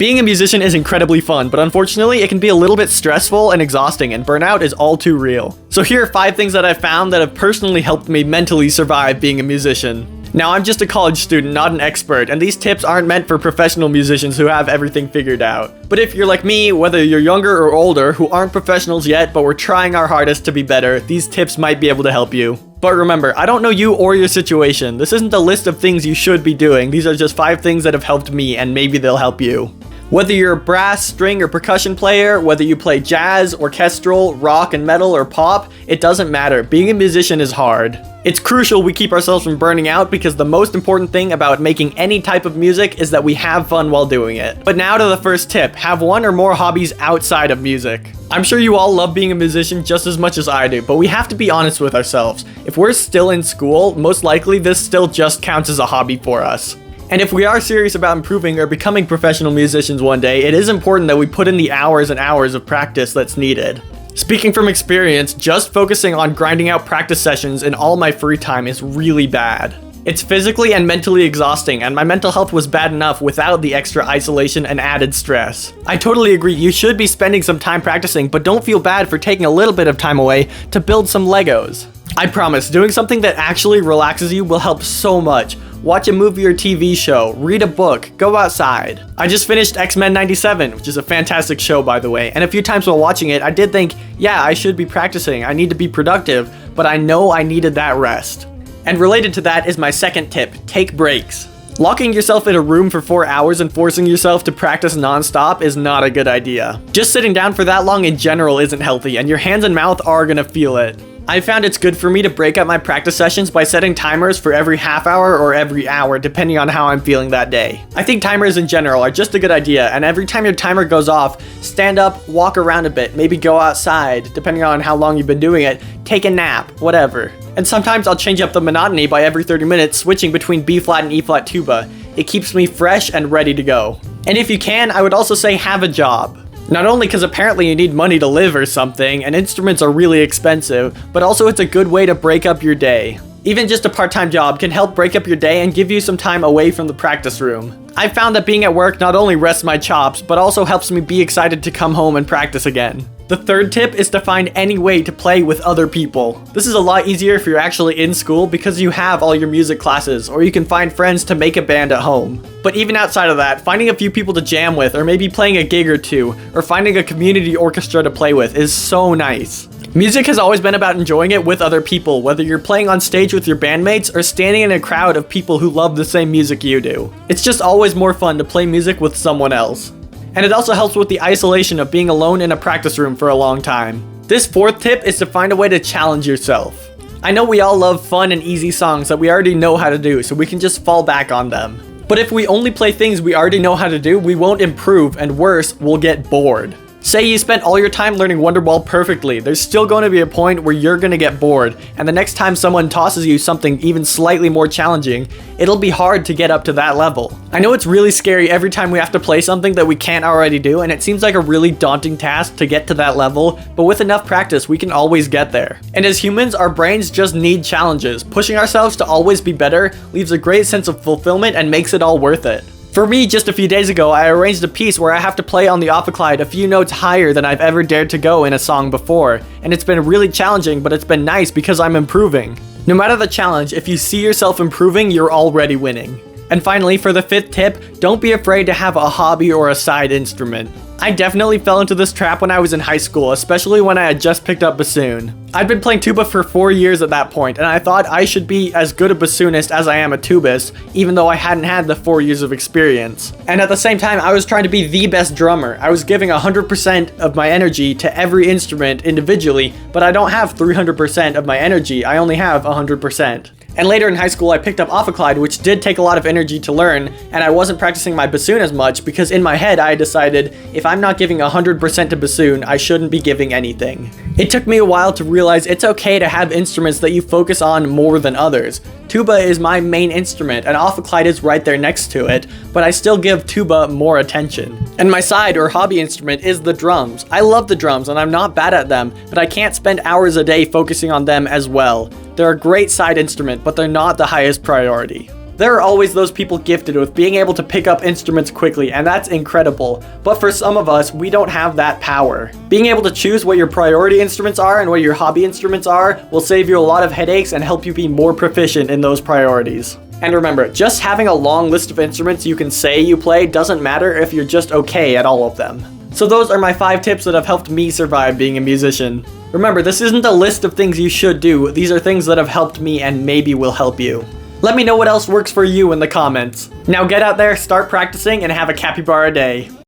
Being a musician is incredibly fun, but unfortunately, it can be a little bit stressful and exhausting, and burnout is all too real. So here are 5 things that I've found that have personally helped me mentally survive being a musician. Now, I'm just a college student, not an expert, and these tips aren't meant for professional musicians who have everything figured out. But if you're like me, whether you're younger or older, who aren't professionals yet, but we're trying our hardest to be better, these tips might be able to help you. But remember, I don't know you or your situation. This isn't a list of things you should be doing. These are just 5 things that have helped me, and maybe they'll help you. Whether you're a brass, string, or percussion player, whether you play jazz, orchestral, rock and metal, or pop, it doesn't matter. Being a musician is hard. It's crucial we keep ourselves from burning out because the most important thing about making any type of music is that we have fun while doing it. But now to the first tip, have 1 or more hobbies outside of music. I'm sure you all love being a musician just as much as I do, but we have to be honest with ourselves. If we're still in school, most likely this still just counts as a hobby for us. And if we are serious about improving or becoming professional musicians one day, it is important that we put in the hours and hours of practice that's needed. Speaking from experience, just focusing on grinding out practice sessions in all my free time is really bad. It's physically and mentally exhausting, and my mental health was bad enough without the extra isolation and added stress. I totally agree, you should be spending some time practicing, but don't feel bad for taking a little bit of time away to build some Legos. I promise, doing something that actually relaxes you will help so much. Watch a movie or TV show, read a book, go outside. I just finished X-Men 97, which is a fantastic show by the way, and a few times while watching it, I did think, yeah, I should be practicing, I need to be productive, but I know I needed that rest. And related to that is my second tip, take breaks. Locking yourself in a room for 4 hours and forcing yourself to practice non-stop is not a good idea. Just sitting down for that long in general isn't healthy, and your hands and mouth are gonna feel it. I found it's good for me to break up my practice sessions by setting timers for every half hour or every hour, depending on how I'm feeling that day. I think timers in general are just a good idea, and every time your timer goes off, stand up, walk around a bit, maybe go outside, depending on how long you've been doing it, take a nap, whatever. And sometimes I'll change up the monotony by every 30 minutes, switching between B flat and E flat tuba. It keeps me fresh and ready to go. And if you can, I would also say have a job. Not only because apparently you need money to live or something, and instruments are really expensive, but also it's a good way to break up your day. Even just a part-time job can help break up your day and give you some time away from the practice room. I've found that being at work not only rests my chops, but also helps me be excited to come home and practice again. The third tip is to find any way to play with other people. This is a lot easier if you're actually in school because you have all your music classes, or you can find friends to make a band at home. But even outside of that, finding a few people to jam with, or maybe playing a gig or two, or finding a community orchestra to play with is so nice. Music has always been about enjoying it with other people, whether you're playing on stage with your bandmates or standing in a crowd of people who love the same music you do. It's just always more fun to play music with someone else. And it also helps with the isolation of being alone in a practice room for a long time. This fourth tip is to find a way to challenge yourself. I know we all love fun and easy songs that we already know how to do, so we can just fall back on them. But if we only play things we already know how to do, we won't improve, and worse, we'll get bored. Say you spent all your time learning Wonderwall perfectly, there's still going to be a point where you're going to get bored, and the next time someone tosses you something even slightly more challenging, it'll be hard to get up to that level. I know it's really scary every time we have to play something that we can't already do, and it seems like a really daunting task to get to that level, but with enough practice, we can always get there. And as humans, our brains just need challenges. Pushing ourselves to always be better leaves a great sense of fulfillment and makes it all worth it. For me, just a few days ago, I arranged a piece where I have to play on the ophicleide a few notes higher than I've ever dared to go in a song before, and it's been really challenging, but it's been nice because I'm improving. No matter the challenge, if you see yourself improving, you're already winning. And finally, for the fifth tip, don't be afraid to have a hobby or a side instrument. I definitely fell into this trap when I was in high school, especially when I had just picked up bassoon. I'd been playing tuba for 4 years at that point, and I thought I should be as good a bassoonist as I am a tubist, even though I hadn't had the 4 years of experience. And at the same time, I was trying to be the best drummer. I was giving 100% of my energy to every instrument individually, but I don't have 300% of my energy, I only have 100%. And later in high school, I picked up ophicleide, which did take a lot of energy to learn, and I wasn't practicing my bassoon as much because in my head I decided if I'm not giving 100% to bassoon, I shouldn't be giving anything. It took me a while to realize it's okay to have instruments that you focus on more than others. Tuba is my main instrument, and ophicleide is right there next to it, but I still give tuba more attention. And my side or hobby instrument is the drums. I love the drums and I'm not bad at them, but I can't spend hours a day focusing on them as well. They're a great side instrument, but they're not the highest priority. There are always those people gifted with being able to pick up instruments quickly, and that's incredible. But for some of us, we don't have that power. Being able to choose what your priority instruments are and what your hobby instruments are will save you a lot of headaches and help you be more proficient in those priorities. And remember, just having a long list of instruments you can say you play doesn't matter if you're just okay at all of them. So those are my 5 tips that have helped me survive being a musician. Remember, this isn't a list of things you should do, these are things that have helped me and maybe will help you. Let me know what else works for you in the comments. Now get out there, start practicing, and have a capybara day.